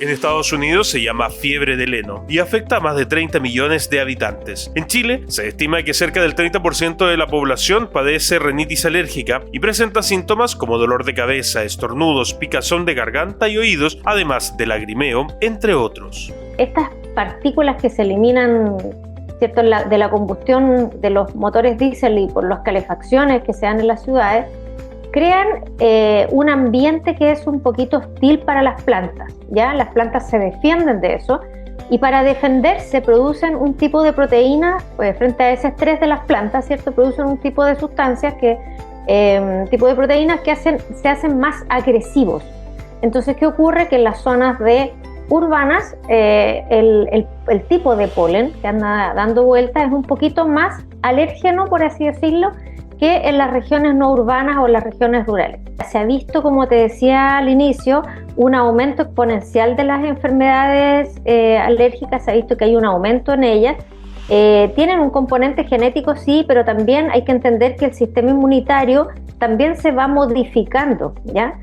En Estados Unidos se llama fiebre del heno y afecta a más de 30 millones de habitantes. En Chile se estima que cerca del 30% de la población padece rinitis alérgica y presenta síntomas como dolor de cabeza, estornudos, picazón de garganta y oídos, además de lagrimeo, entre otros. Estas partículas que se eliminan, ¿cierto?, de la combustión de los motores diésel y por las calefacciones que se dan en las ciudades, crean un ambiente que es un poquito hostil para las plantas, ¿ya? Las plantas se defienden de eso y para defenderse producen un tipo de proteína frente a ese estrés de las plantas, ¿cierto? Producen un tipo de sustancias tipo de proteínas que se hacen más agresivos. Entonces, ¿qué ocurre? Que en las zonas urbanas el tipo de polen que anda dando vueltas es un poquito más alérgeno, por así decirlo, que en las regiones no urbanas o las regiones rurales. Se ha visto, como te decía al inicio, un aumento exponencial de las enfermedades alérgicas, se ha visto que hay un aumento en ellas. Tienen un componente genético, sí, pero también hay que entender que el sistema inmunitario también se va modificando, ¿ya?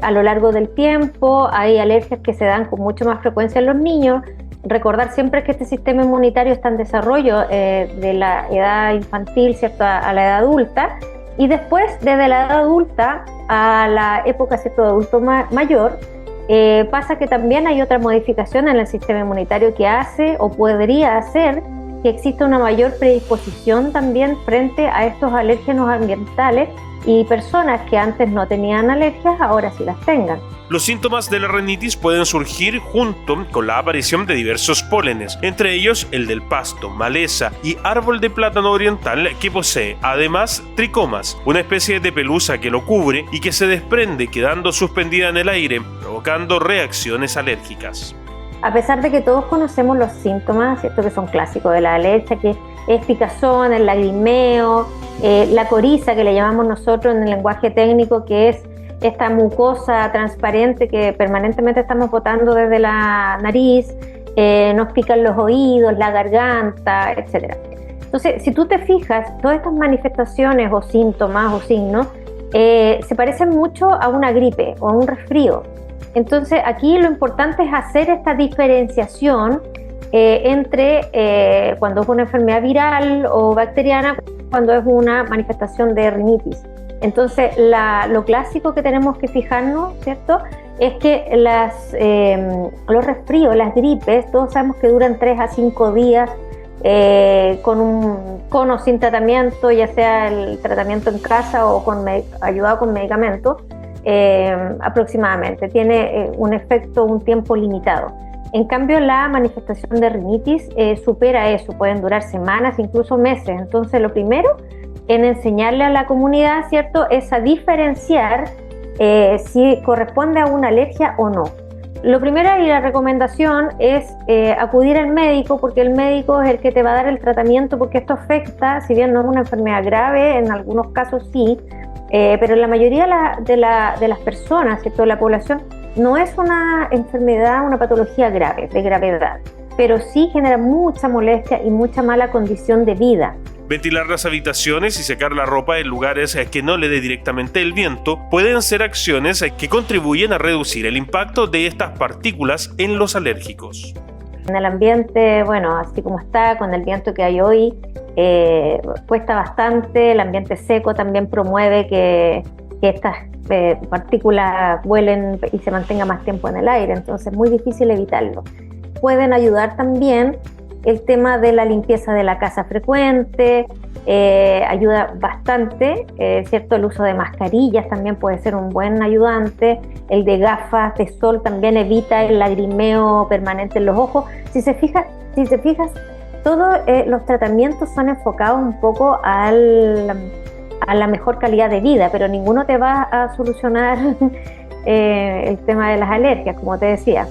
A lo largo del tiempo hay alergias que se dan con mucho más frecuencia en los niños. Recordar siempre que este sistema inmunitario está en desarrollo de la edad infantil, ¿cierto?, a la edad adulta, y después, desde la edad adulta a la época, ¿cierto?, de adulto mayor, pasa que también hay otra modificación en el sistema inmunitario que hace o podría hacer que exista una mayor predisposición también frente a estos alérgenos ambientales y personas que antes no tenían alergias, ahora sí las tengan. Los síntomas de la rinitis pueden surgir junto con la aparición de diversos pólenes, entre ellos el del pasto, maleza y árbol de plátano oriental que posee además tricomas, una especie de pelusa que lo cubre y que se desprende quedando suspendida en el aire, provocando reacciones alérgicas. A pesar de que todos conocemos los síntomas, ¿cierto?, que son clásicos de la alergia, que es picazón, el lagrimeo, la coriza que le llamamos nosotros en el lenguaje técnico, que es esta mucosa transparente que permanentemente estamos botando desde la nariz, nos pican los oídos, la garganta, etc. Entonces, si tú te fijas, todas estas manifestaciones o síntomas o signos se parecen mucho a una gripe o a un resfrío. Entonces, aquí lo importante es hacer esta diferenciación entre cuando es una enfermedad viral o bacteriana, cuando es una manifestación de rinitis. Entonces, lo clásico que tenemos que fijarnos, ¿cierto?, es que los resfríos, las gripes, todos sabemos que duran 3 a 5 días con o sin tratamiento, ya sea el tratamiento en casa o ayudado con medicamentos, aproximadamente. Tiene un efecto, un tiempo limitado. En cambio, la manifestación de rinitis supera eso, pueden durar semanas, incluso meses. Entonces, lo primero en enseñarle a la comunidad, ¿cierto?, es a diferenciar si corresponde a una alergia o no. Lo primero y la recomendación es acudir al médico, porque el médico es el que te va a dar el tratamiento, porque esto afecta, si bien no es una enfermedad grave, en algunos casos sí, pero en la mayoría de las personas, ¿cierto?, de la población, no es una enfermedad, una patología grave, de gravedad, pero sí genera mucha molestia y mucha mala condición de vida. Ventilar las habitaciones y secar la ropa en lugares que no le dé directamente el viento pueden ser acciones que contribuyen a reducir el impacto de estas partículas en los alérgicos. En el ambiente, bueno, así como está, con el viento que hay hoy, cuesta bastante. El ambiente seco también promueve que estas partículas vuelen y se mantengan más tiempo en el aire, entonces es muy difícil evitarlo. Pueden ayudar también el tema de la limpieza de la casa frecuente, ayuda bastante, ¿cierto? El uso de mascarillas también puede ser un buen ayudante, el de gafas de sol también evita el lagrimeo permanente en los ojos. Si se fijas, todos los tratamientos son enfocados un poco a la mejor calidad de vida, pero ninguno te va a solucionar el tema de las alergias, como te decía.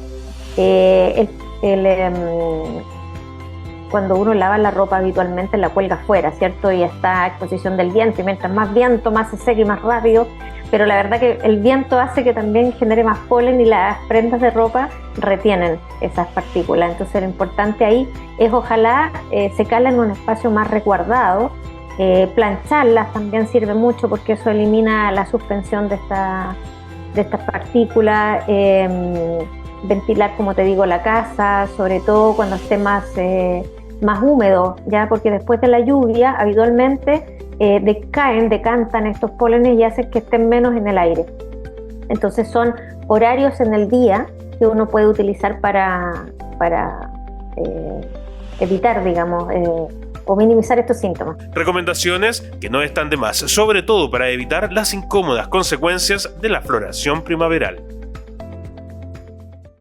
Cuando uno lava la ropa habitualmente la cuelga afuera, ¿cierto? Y está a exposición del viento, y mientras más viento, más se seca y más rápido, pero la verdad que el viento hace que también genere más polen y las prendas de ropa retienen esas partículas. Entonces lo importante ahí es ojalá secarlas en un espacio más resguardado. Plancharlas también sirve mucho porque eso elimina la suspensión de estas partículas. ventilar, como te digo, la casa, sobre todo cuando esté más húmedo, ya, porque después de la lluvia habitualmente decantan estos pólenes y hacen que estén menos en el aire. Entonces son horarios en el día que uno puede utilizar para evitar, digamos, o minimizar estos síntomas. Recomendaciones que no están de más, sobre todo para evitar las incómodas consecuencias de la floración primaveral.